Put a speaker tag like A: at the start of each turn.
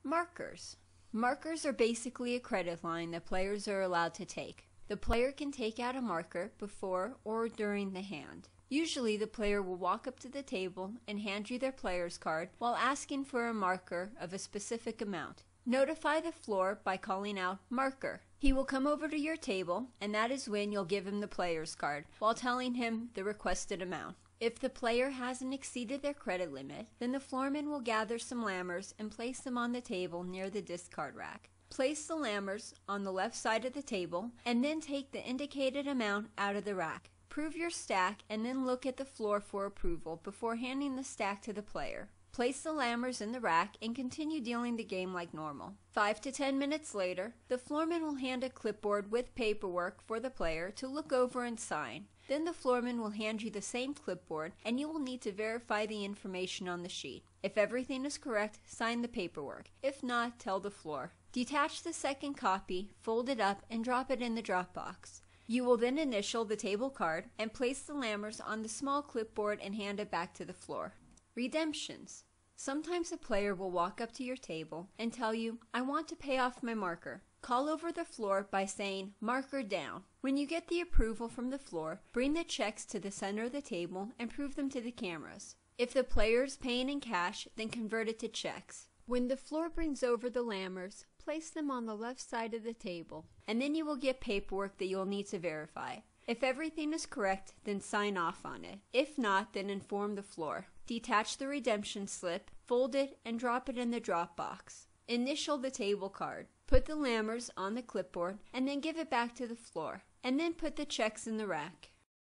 A: Markers. Markers are basically a credit line that players are allowed to take. The player can take out a marker before or during the hand. Usually the player will walk up to the table and hand you their player's card while asking for a marker of a specific amount. Notify the floor by calling out "marker." He will come over to your table, and that is when you'll give him the player's card while telling him the requested amount. If the player hasn't exceeded their credit limit, then the floorman will gather some lammers and place them on the table near the discard rack. Place the lammers on the left side of the table and then take the indicated amount out of the rack. Prove your stack and then look at the floor for approval before handing the stack to the player. Place the lammers in the rack and continue dealing the game like normal. 5 to 10 minutes later, the floorman will hand a clipboard with paperwork for the player to look over and sign. Then the floorman will hand you the same clipboard and you will need to verify the information on the sheet. If everything is correct, sign the paperwork. If not, tell the floor. Detach the second copy, fold it up, and drop it in the drop box. You will then initial the table card and place the lammers on the small clipboard and hand it back to the floor. Redemptions. Sometimes a player will walk up to your table and tell you, "I want to pay off my marker." Call over the floor by saying, "Marker down." When you get the approval from the floor, bring the checks to the center of the table and prove them to the cameras. If the player is paying in cash, then convert it to checks. When the floor brings over the lammers, place them on the left side of the table, and then you will get paperwork that you will need to verify. If everything is correct, then sign off on it. If not, then inform the floor. Detach the redemption slip, fold it, and drop it in the drop box. Initial the table card. Put the lammers on the clipboard, and then give it back to the floor. And then put the checks in the rack.